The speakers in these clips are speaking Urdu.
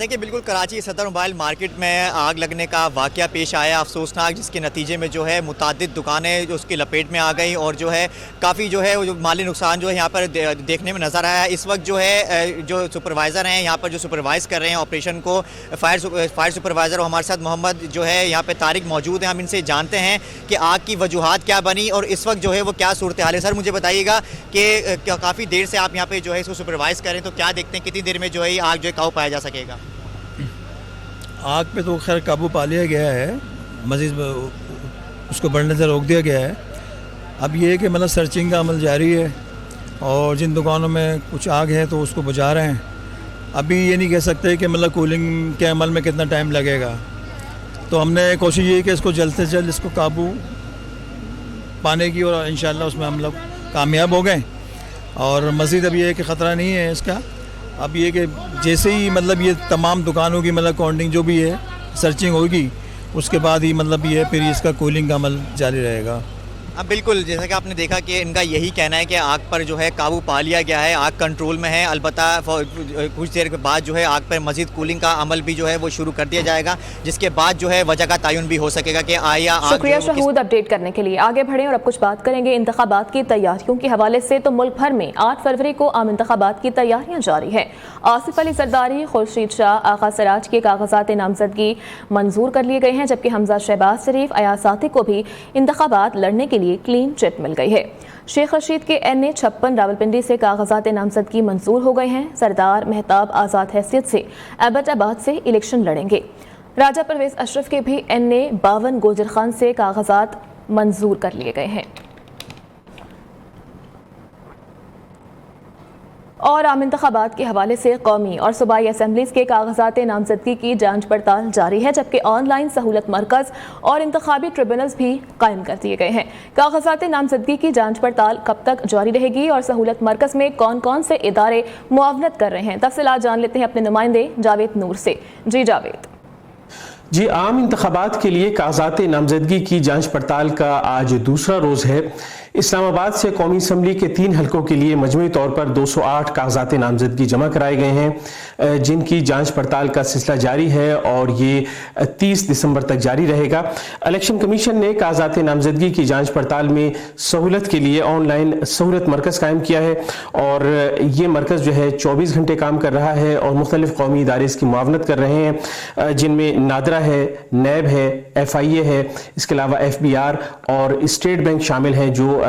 دیکھیے بالکل کراچی صدر موبائل مارکیٹ میں آگ لگنے کا واقعہ پیش آیا افسوسناک، جس کے نتیجے میں جو ہے متعدد دکانیں جو اس کی لپیٹ میں آ گئی اور جو ہے کافی جو ہے جو مالی نقصان جو ہے یہاں پر دیکھنے میں نظر آیا۔ اس وقت جو ہے جو سپروائزر ہیں یہاں پر جو سپروائز کر رہے ہیں آپریشن کو، فائر سپروائزر ہمارے ساتھ محمد جو ہے یہاں پہ طارق موجود ہیں، ہم ان سے جانتے ہیں کہ آگ کی وجوہات کیا بنی اور اس وقت جو ہے وہ کیا صورتحال ہے۔ سر مجھے بتائیے گا کہ کافی دیر سے آپ یہاں پہ جو ہے اس کو سپروائز کریں تو کیا دیکھتے ہیں کتنی دیر میں جو ہے یہ آگ جو ہے قابو پایا جا سکے گا؟ آگ پہ تو خیر قابو پا لیا گیا ہے، مزید اس کو بڑھنے سے روک دیا گیا ہے۔ اب یہ ہے کہ مطلب سرچنگ کا عمل جاری ہے اور جن دکانوں میں کچھ آگ ہے تو اس کو بجھا رہے ہیں۔ ابھی یہ نہیں کہہ سکتے کہ مطلب کولنگ کے عمل میں کتنا ٹائم لگے گا، تو ہم نے کوشش یہ کہ اس کو جلد سے جلد اس کو قابو پانے کی، اور انشاءاللہ اس میں ہم لوگ کامیاب ہو گئے۔ اور مزید اب یہ ہے کہ خطرہ نہیں ہے اس کا۔ اب یہ کہ جیسے ہی مطلب یہ تمام دکانوں کی مطلب کاؤنٹنگ جو بھی ہے سرچنگ ہوگی، اس کے بعد ہی مطلب یہ پھر اس کا کولنگ کا عمل جاری رہے گا۔ اب بالکل جیسا کہ آپ نے دیکھا کہ ان کا یہی کہنا ہے کہ آگ پر جو ہے قابو پا لیا گیا ہے، آگ کنٹرول میں ہے، البتہ کچھ دیر کے بعد جو ہے آگ پر مزید کولنگ کا عمل بھی جو ہے وہ شروع کر دیا جائے گا، جس کے بعد جو ہے وجہ کا تعین بھی ہو سکے گا کہ آیا آگ۔ شکریہ شہود اپڈیٹ کرنے کے لیے۔ آگے بڑھیں اور اب کچھ بات کریں گے انتخابات کی تیاریوں کے حوالے سے۔ تو ملک بھر میں 8 فروری کو عام انتخابات کی تیاریاں جاری ہیں۔ آصف علی زرداری، خورشید شاہ، آغا سراج کے کاغذات نامزدگی منظور کر لیے گئے ہیں، جبکہ حمزہ شہباز شریف، ایاز صادق کو بھی انتخابات لڑنے کے لیے کلین چٹ مل گئی ہے۔ شیخ رشید کے NA56 راولپنڈی سے کاغذات نامزدگی منظور ہو گئے ہیں۔ سردار مہتاب آزاد حیثیت سے ایبٹ آباد سے الیکشن لڑیں گے۔ راجہ پرویز اشرف کے بھی NA52 گوجر خان سے کاغذات منظور کر لیے گئے ہیں۔ اور عام انتخابات کے حوالے سے قومی اور صوبائی اسمبلیز کے کاغذات نامزدگی کی جانچ پڑتال جاری ہے، جبکہ آن لائن سہولت مرکز اور انتخابی ٹریبونلز بھی قائم کر دیے گئے ہیں۔ کاغذات نامزدگی کی جانچ پڑتال کب تک جاری رہے گی اور سہولت مرکز میں کون کون سے ادارے معاونت کر رہے ہیں، تفصیلات جان لیتے ہیں اپنے نمائندے جاوید نور سے۔ جی جاوید۔ جی، عام انتخابات کے لیے کاغذات نامزدگی کی جانچ پڑتال کا آج دوسرا روز ہے۔ اسلام آباد سے قومی اسمبلی کے 3 حلقوں کے لیے مجموعی طور پر 208 کاغذات نامزدگی جمع کرائے گئے ہیں، جن کی جانچ پڑتال کا سلسلہ جاری ہے اور یہ 30 دسمبر تک جاری رہے گا۔ الیکشن کمیشن نے کاغذات نامزدگی کی جانچ پڑتال میں سہولت کے لیے آن لائن سہولت مرکز قائم کیا ہے، اور یہ مرکز جو ہے 24 گھنٹے کام کر رہا ہے اور مختلف قومی ادارے اس کی معاونت کر رہے ہیں، جن میں نادرا ہے، نیب ہے، FIA ہے، اس کے علاوہ FBR اور اسٹیٹ بینک شامل ہیں، جو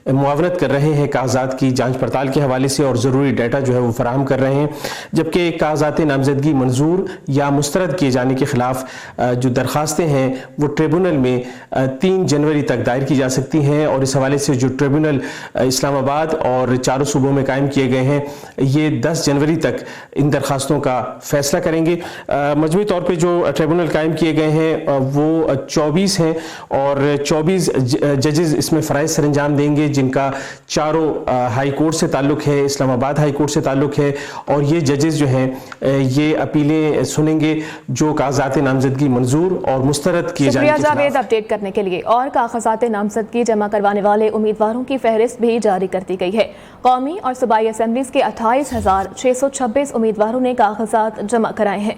معاونت کر رہے ہیں کاغذات کی جانچ پڑتال کے حوالے سے اور ضروری ڈیٹا جو ہے وہ فراہم کر رہے ہیں۔ جبکہ کاغذات نامزدگی منظور یا مسترد کیے جانے کے خلاف جو درخواستیں ہیں وہ ٹریبونل میں 3 جنوری تک دائر کی جا سکتی ہیں، اور اس حوالے سے جو ٹریبونل اسلام آباد اور 4 صوبوں میں قائم کیے گئے ہیں یہ 10 جنوری تک ان درخواستوں کا فیصلہ کریں گے۔ مجموعی طور پہ جو ٹریبونل قائم کیے گئے ہیں وہ 24 ہیں اور 24 ججز اس میں فرائض سر انجام دیں گے، جن کا 4 ہائی کورٹ سے تعلق ہے، اسلام آباد ہائی کورٹ سے تعلق ہے، اور یہ ججز جو ہیں یہ اپیلیں سنیں گے جو کاغذات نامزدگی منظور اور مسترد کیے جانے کے خلاف۔ شکریہ جاوید اپڈیٹ کرنے کے لیے۔ اور کاغذات نامزدگی جمع کروانے والے امیدواروں کی فہرست بھی جاری کر دی گئی ہے۔ قومی اور صوبائی اسمبلیز کے 28,626 امیدواروں نے کاغذات جمع کرائے ہیں۔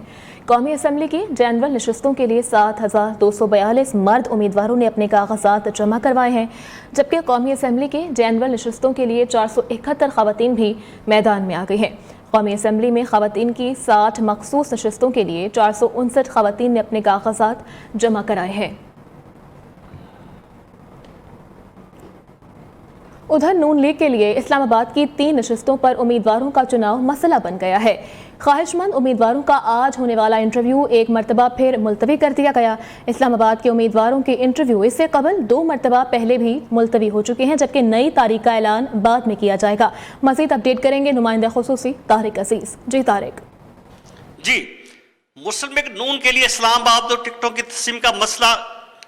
قومی اسمبلی کی جنرل نشستوں کے لیے 7,242 مرد امیدواروں نے اپنے کاغذات جمع کروائے ہیں، جبکہ قومی اسمبلی کی جنرل نشستوں کے لیے 471 خواتین بھی میدان میں آ گئی ہیں۔ قومی اسمبلی میں خواتین کی 60 مخصوص نشستوں کے لیے 459 خواتین نے اپنے کاغذات جمع کرائے ہیں۔ ادھر نون لیگ کے لیے اسلام آباد کی 3 نشستوں پر امیدواروں کا چناؤ مسئلہ بن گیا ہے۔ خواہش مند امیدواروں کا آج ہونے والا انٹرویو ایک مرتبہ پھر ملتوی کر دیا گیا۔ اسلام آباد کے امیدواروں کے انٹرویو اس سے قبل 2 مرتبہ پہلے بھی ملتوی ہو چکے ہیں، جبکہ نئی تاریخ کا اعلان بعد میں کیا جائے گا۔ مزید اپڈیٹ کریں گے نمائندہ خصوصی طارق عزیز۔ جی طارق۔ جی، مسلم لیگ نون کے لیے اسلام آباد اور ٹکٹوں کی تقسیم کا مسئلہ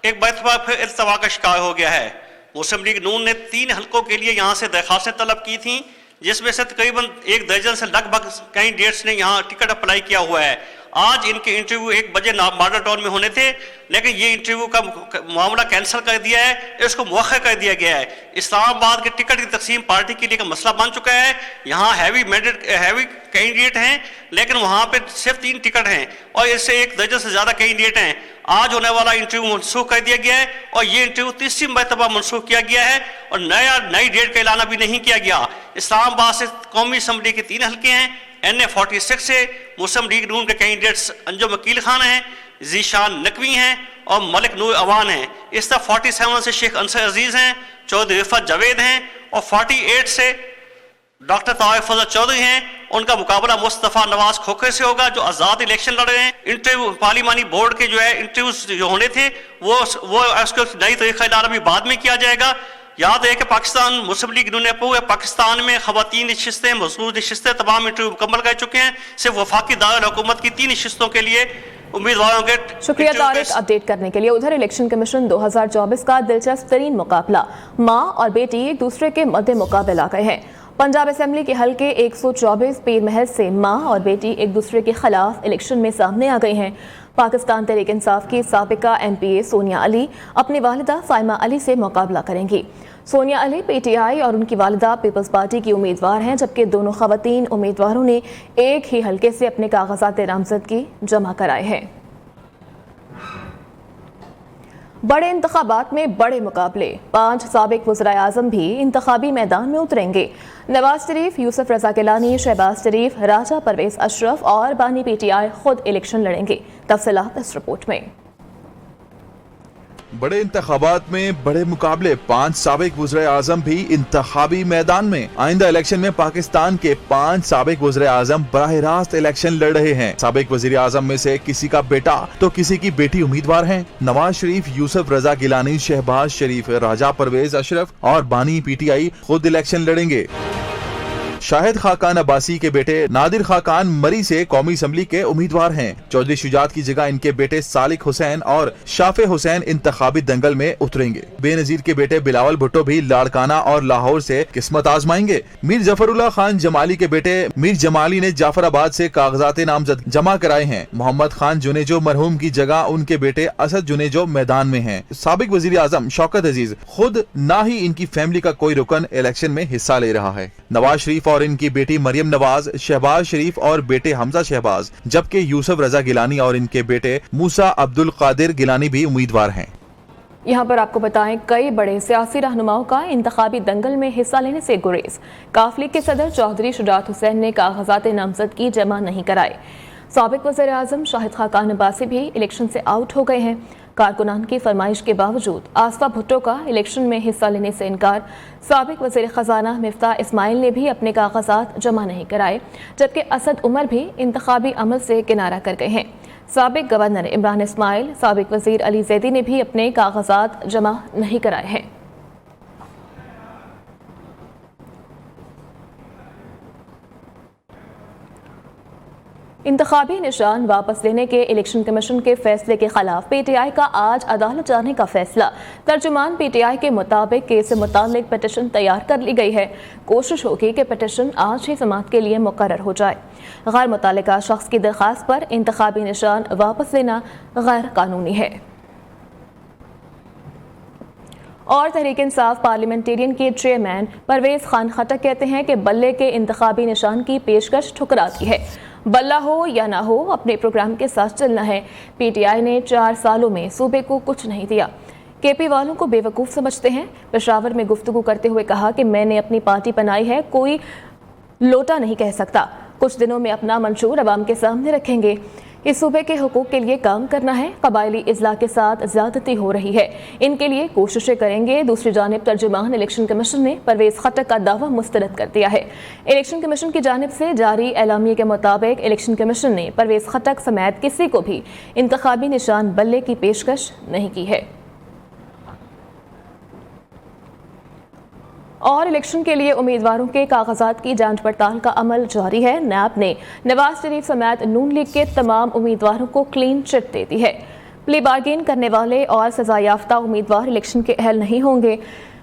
ایک مرتبہ پھر التوا کا شکار ہو گیا ہے۔ مسلم لیگ نون نے 3 حلقوں کے لیے یہاں سے درخواستیں طلب کی تھیں، جس میں سے تقریباً 1 درجن سے لگ بھگ کینڈیڈیٹس نے یہاں ٹکٹ اپلائی کیا ہوا ہے۔ آج ان کے انٹرویو 1 بجے ماڈل ٹاؤن میں ہونے تھے، لیکن یہ انٹرویو کا معاملہ کینسل کر دیا ہے، اس کو مؤخر کر دیا گیا ہے۔ اسلام آباد کے ٹکٹ کی تقسیم پارٹی کے لیے کا مسئلہ بن چکا ہے۔ یہاں ہیوی کینڈیڈیٹ ہیں، لیکن وہاں پہ صرف 3 ٹکٹ ہیں اور اس سے 1 درجن سے زیادہ کینڈیڈیٹ ہیں۔ آج ہونے والا انٹرویو منسوخ کر دیا گیا ہے اور یہ انٹرویو 30 مرتبہ منسوخ کیا گیا ہے اور نئی ڈیٹ کا اعلان ابھی نہیں کیا گیا۔ اسلام آباد سے قومی اسمبلی کے 3 حلقے ہیں۔ NA46 سے مسلم لیگ نون کے کینڈیڈیٹس انجم وکیل خان ہیں، ذیشان نقوی ہیں اور ملک نور اوان ہیں۔ اس طرح 47 سے شیخ انصر عزیز ہیں، چودھری رفعت جاوید ہیں اور 48 سے ڈاکٹر طارق فضل چودھری ہیں۔ ان کا مقابلہ مصطفیٰ نواز کھوکھر سے ہوگا جو آزاد الیکشن لڑ رہے ہیں۔ انٹرویو پارلیمانی بورڈ کے جو ہے انٹرویوز جو ہونے تھے وہ اس کو نئی طریقہ اعلان ابھی بعد میں کیا جائے گا۔ یاد ہے کہ پاکستان مسلم لیگ نون نے پورے پاکستان میں خواتین نشستیں، مزدور نشستیں، تمام انٹرویو مکمل کر چکے ہیں۔ صرف وفاقی دارالحکومت کی 3 نشستوں کے لیے امیدواروں کے شکریہ طارق اپڈیٹ کرنے کے لیے۔ ادھر الیکشن کمیشن 2024 کا دلچسپ ترین مقابلہ، ماں اور بیٹی ایک دوسرے کے مد مقابل آ گئے ہیں۔ پنجاب اسمبلی کے حلقے 124 پیر محل سے ماں اور بیٹی ایک دوسرے کے خلاف الیکشن میں سامنے آ گئی ہیں۔ پاکستان تحریک انصاف کی سابقہ MPA سونیا علی اپنی والدہ سائمہ علی سے مقابلہ کریں گی۔ سونیا علی PTI اور ان کی والدہ پیپلز پارٹی کی امیدوار ہیں، جبکہ دونوں خواتین امیدواروں نے ایک ہی حلقے سے اپنے کاغذات نامزدگی جمع کرائے ہیں۔ بڑے انتخابات میں بڑے مقابلے، 5 سابق وزرائے اعظم بھی انتخابی میدان میں اتریں گے۔ نواز شریف، یوسف رضا گیلانی، شہباز شریف، راجہ پرویز اشرف اور بانی PTI خود الیکشن لڑیں گے۔ تفصیلات اس رپورٹ میں۔ بڑے انتخابات میں بڑے مقابلے، 5 سابق وزرائے اعظم بھی انتخابی میدان میں۔ آئندہ الیکشن میں پاکستان کے 5 سابق وزرائے اعظم براہ راست الیکشن لڑ رہے ہیں۔ سابق وزیر اعظم میں سے کسی کا بیٹا تو کسی کی بیٹی امیدوار ہیں۔ نواز شریف، یوسف رضا گیلانی، شہباز شریف، راجہ پرویز اشرف اور بانی PTI خود الیکشن لڑیں گے۔ شاہد خاقان عباسی کے بیٹے نادر خاقان مری سے قومی اسمبلی کے امیدوار ہیں۔ چودھری شجاعت کی جگہ ان کے بیٹے سالک حسین اور شافع حسین انتخابی دنگل میں اتریں گے۔ بے نظیر کے بیٹے بلاول بھٹو بھی لاڑکانہ اور لاہور سے قسمت آزمائیں گے۔ میر ظفر اللہ خان جمالی کے بیٹے میر جمالی نے جعفر آباد سے کاغذات نامزد جمع کرائے ہیں۔ محمد خان جنیجو مرحوم کی جگہ ان کے بیٹے اسد جنیجو میدان میں ہیں۔ سابق وزیر اعظم شوکت عزیز خود نہ ہی ان کی فیملی کا کوئی رکن الیکشن میں حصہ لے رہا ہے۔ نواز شریف اور ان کی بیٹی مریم نواز، شہباز شریف اور بیٹے حمزہ شہباز، جبکہ یوسف رضا گیلانی اور ان کے بیٹے موسیٰ عبد القادر گیلانی بھی امیدوار ہیں۔ یہاں پر آپ کو بتائیں کئی بڑے سیاسی رہنماؤں کا انتخابی دنگل میں حصہ لینے سے گریز۔ کاف لیگ کے صدر چودھری شجاعت حسین نے کاغذات نامزدگی جمع نہیں کرائے۔ سابق وزیر اعظم شاہد خاقان عباسی بھی الیکشن سے آؤٹ ہو گئے ہیں۔ کارکنان کی فرمائش کے باوجود آصفہ بھٹو کا الیکشن میں حصہ لینے سے انکار۔ سابق وزیر خزانہ مفتاح اسماعیل نے بھی اپنے کاغذات جمع نہیں کرائے، جبکہ اسد عمر بھی انتخابی عمل سے کنارہ کر گئے ہیں۔ سابق گورنر عمران اسماعیل، سابق وزیر علی زیدی نے بھی اپنے کاغذات جمع نہیں کرائے ہیں۔ انتخابی نشان واپس لینے کے الیکشن کمیشن کے فیصلے کے خلاف PTI کا آج عدالت جانے کا فیصلہ۔ ترجمان PTI کے مطابق کیس سے متعلق پٹیشن تیار کر لی گئی ہے۔ کوشش ہوگی کہ پٹیشن آج ہی سماعت کے لیے مقرر ہو جائے۔ غیر متعلقہ شخص کی درخواست پر انتخابی نشان واپس لینا غیر قانونی ہے۔ اور تحریک انصاف پارلیمنٹیرین کے چیئرمین پرویز خان خٹک کہتے ہیں کہ بلے کے انتخابی نشان کی پیشکش ٹھکراتی ہے۔ بلہ ہو یا نہ ہو، اپنے پروگرام کے ساتھ چلنا ہے۔ PTI نے 4 سالوں میں صوبے کو کچھ نہیں دیا۔ KP والوں کو بے وقوف سمجھتے ہیں۔ پشاور میں گفتگو کرتے ہوئے کہا کہ میں نے اپنی پارٹی بنائی ہے، کوئی لوٹا نہیں کہہ سکتا۔ کچھ دنوں میں اپنا منشور عوام کے سامنے رکھیں گے۔ اس صوبے کے حقوق کے لیے کام کرنا ہے۔ قبائلی اضلاع کے ساتھ زیادتی ہو رہی ہے، ان کے لیے کوششیں کریں گے۔ دوسری جانب ترجمان الیکشن کمیشن نے پرویز خٹک کا دعویٰ مسترد کر دیا ہے۔ الیکشن کمیشن کی جانب سے جاری اعلامیے کے مطابق الیکشن کمیشن نے پرویز خٹک سمیت کسی کو بھی انتخابی نشان بلے کی پیشکش نہیں کی ہے۔ اور الیکشن کے لیے امیدواروں کے کاغذات کی جانچ پڑتال کا عمل جاری ہے۔ نیب نے نواز شریف سمیت نون لیگ کے تمام امیدواروں کو کلین چٹ دے دی ہے۔ پلی بارگین کرنے والے اور سزا یافتہ امیدوار الیکشن کے اہل نہیں ہوں گے۔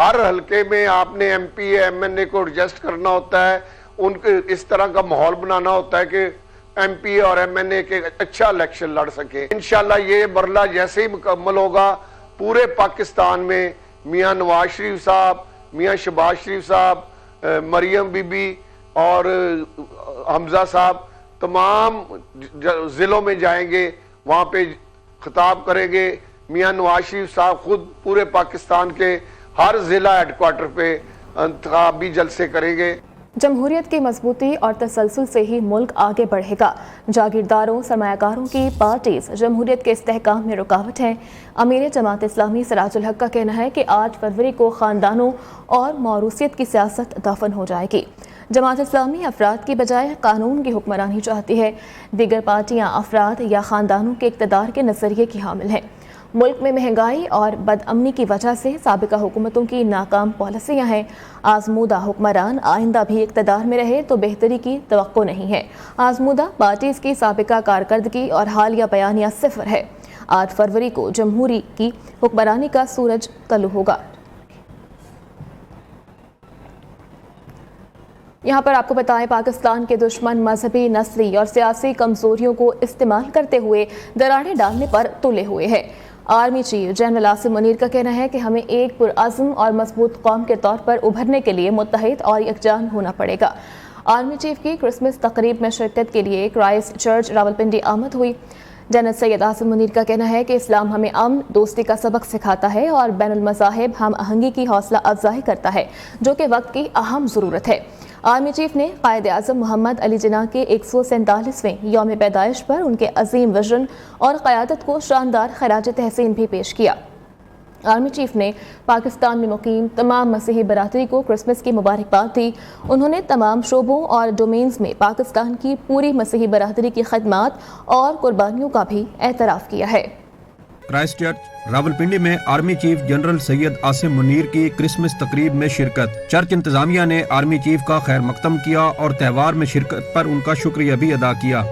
ہر حلقے میں آپ نے ایم پی ایم این اے کو ایڈجسٹ کرنا ہوتا ہے, ان کے اس طرح کا ماحول بنانا ہوتا ہے کہ ایم پی اور ایم این اے کے اچھا الیکشن لڑ سکیں. انشاءاللہ یہ مرحلہ جیسے ہی مکمل ہوگا پورے پاکستان میں میاں نواز شریف صاحب, میاں شہباز شریف صاحب, مریم بی بی اور حمزہ صاحب تمام ضلعوں میں جائیں گے, وہاں پہ خطاب کریں گے. میاں نواز شریف صاحب خود پورے پاکستان کے ہر ضلع ہیڈ کوارٹر پہ انتخابی جلسے کریں گے. جمہوریت کی مضبوطی اور تسلسل سے ہی ملک آگے بڑھے گا. جاگیرداروں سرمایہ کاروں کی پارٹیز جمہوریت کے استحکام میں رکاوٹ ہیں. امیر جماعت اسلامی سراج الحق کا کہنا ہے کہ 8 فروری کو خاندانوں اور موروثیت کی سیاست دفن ہو جائے گی. جماعت اسلامی افراد کی بجائے قانون کی حکمرانی چاہتی ہے. دیگر پارٹیاں افراد یا خاندانوں کے اقتدار کے نظریے کی حامل ہیں. ملک میں مہنگائی اور بد امنی کی وجہ سے سابقہ حکومتوں کی ناکام پالیسیاں ہیں. آزمودہ حکمران آئندہ بھی اقتدار میں رہے تو بہتری کی توقع نہیں ہے. آزمودہ پارٹیز کی سابقہ کارکردگی اور حالیہ بیانیہ صفر ہے. 8 فروری کو جمہوری کی حکمرانی کا سورج طلوع ہوگا. یہاں پر آپ کو بتائیں پاکستان کے دشمن مذہبی, نسلی اور سیاسی کمزوریوں کو استعمال کرتے ہوئے دراڑیں ڈالنے پر تلے ہوئے ہیں. Army chief general Asim Munir کا کہنا ہے کہ ہمیں ایک پرعزم اور مضبوط قوم کے طور پر ابھرنے کے لیے متحد اور یکجان ہونا پڑے گا. آرمی چیف کی کرسمس تقریب میں شرکت کے لیے کرائسٹ چرچ راولپنڈی آمد ہوئی. جنرل سید عاصم منیر کا کہنا ہے کہ اسلام ہمیں امن, دوستی کا سبق سکھاتا ہے اور بین المذاہب ہم آہنگی کی حوصلہ افزائی کرتا ہے, جو کہ وقت کی اہم ضرورت ہے. آرمی چیف نے قائد اعظم محمد علی جناح کے 147ویں یوم پیدائش پر ان کے عظیم وژن اور قیادت کو شاندار خراج تحسین بھی پیش کیا. آرمی چیف نے پاکستان میں مقیم تمام مسیحی برادری کو کرسمس کی مبارکباد دی. انہوں نے تمام شعبوں اور ڈومینز میں پاکستان کی پوری مسیحی برادری کی خدمات اور قربانیوں کا بھی اعتراف کیا ہے. کرائسٹ چرچ راولپنڈی میں army chief general Syed Asim Munir کی کرسمس تقریب میں شرکت. چرچ انتظامیہ نے آرمی چیف کا خیر مقدم کیا اور تہوار میں شرکت پر ان کا شکریہ بھی ادا کیا.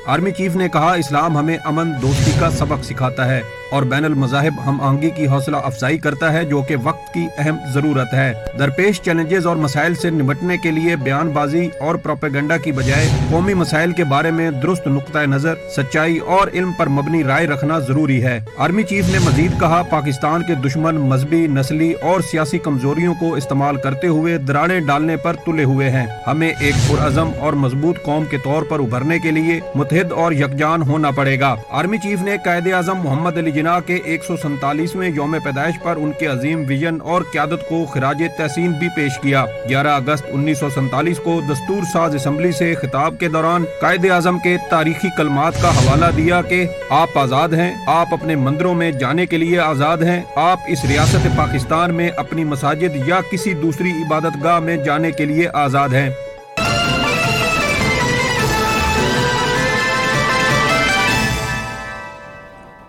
آرمی چیف نے کہا اسلام ہمیں امن, دوستی کا سبق سکھاتا ہے اور بین المذاہب ہم آہنگی کی حوصلہ افزائی کرتا ہے, جو کہ وقت کی اہم ضرورت ہے. درپیش چیلنجز اور مسائل سے نمٹنے کے لیے بیان بازی اور پروپیگنڈا کی بجائے قومی مسائل کے بارے میں درست نقطہ نظر, سچائی اور علم پر مبنی رائے رکھنا ضروری ہے. آرمی چیف نے مزید کہا پاکستان کے دشمن مذہبی, نسلی اور سیاسی کمزوریوں کو استعمال کرتے ہوئے دراڑیں ڈالنے پر تلے ہوئے ہیں. ہمیں ایک پرعزم اور مضبوط قوم کے طور پر ابھرنے کے لیے متحد اور یکجان ہونا پڑے گا. آرمی چیف نے قائد اعظم محمد علی جناح کے 147ویں یوم پیدائش پر ان کے عظیم ویژن اور قیادت کو خراج تحسین بھی پیش کیا. 11 اگست 1947 کو دستور ساز اسمبلی سے خطاب کے دوران قائد اعظم کے تاریخی کلمات کا حوالہ دیا کہ آپ آزاد ہیں, آپ اپنے مندروں میں جانے کے لیے آزاد ہیں, آپ اس ریاست پاکستان میں اپنی مساجد یا کسی دوسری عبادت گاہ میں جانے کے لیے آزاد ہیں.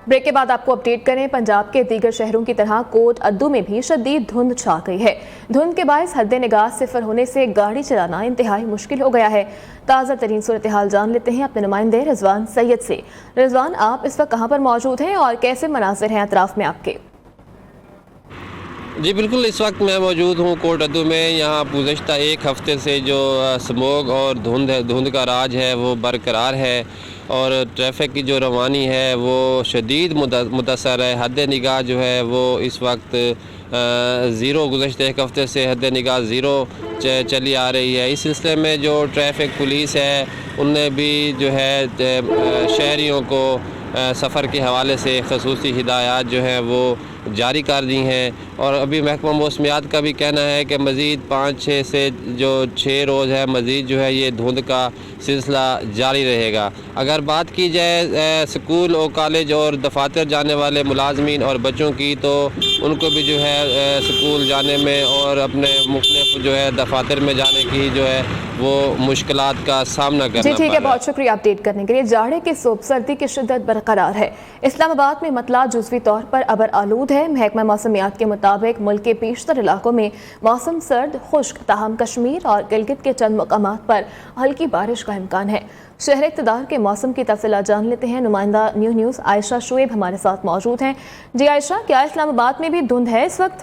بریک کے بعد آپ کو اپڈیٹ کریں. پنجاب کے دیگر شہروں کی طرح کوٹ ادو میں بھی شدید دھند چھا گئی ہے. دھند کے باعث حد نگاہ صفر ہونے سے گاڑی چلانا انتہائی مشکل ہو گیا ہے. تازہ ترین صورتحال جان لیتے ہیں اپنے نمائندے رضوان سید سے. رضوان, آپ اس وقت کہاں پر موجود ہیں اور کیسے مناظر ہیں اطراف میں آپ کے؟ جی بالکل, اس وقت میں موجود ہوں کوٹ ادو میں. یہاں گزشتہ ایک ہفتے سے جو سموگ اور دھند کا راج ہے وہ برقرار ہے اور ٹریفک کی جو روانی ہے وہ شدید متاثر ہے. حد نگاہ جو ہے وہ اس وقت زیرو, گزشتہ ایک ہفتے سے حد نگاہ زیرو چلی آ رہی ہے. اس سلسلے میں جو ٹریفک پولیس ہے ان نے بھی جو ہے شہریوں کو سفر کے حوالے سے خصوصی ہدایات جو ہیں وہ جاری کر دی ہیں. اور ابھی محکمہ موسمیات کا بھی کہنا ہے کہ مزید 5-6 سے جو 6 روز ہے مزید جو ہے یہ دھند کا سلسلہ جاری رہے گا. اگر بات کی جائے سکول اور کالج اور دفاتر جانے والے ملازمین اور بچوں کی, تو ان کو بھی جو ہے سکول جانے میں اور اپنے مختلف جو ہے دفاتر میں جانے کی جو ہے وہ مشکلات کا سامنا کرنا پڑ رہا ہے. جی ٹھیک ہے, بہت شکریہ اپڈیٹ کرنے کے لیے. جاڑے کی صبح سردی کی شدت برقرار ہے. اسلام آباد میں مطلع جزوی طور پر ابر آلود ہے. محکمہ موسمیات کے مطابق ملک کے بیشتر علاقوں میں موسم سرد خشک, تاہم کشمیر اور گلگت کے چند مقامات پر ہلکی بارش کا امکان ہے. شہر اقتدار کے موسم کی تفصیلات جان لیتے ہیں. نمائندہ نیوز عائشہ شعیب ہمارے ساتھ موجود ہیں. جی عائشہ, کیا اسلام آباد میں بھی دھند ہے اس وقت؟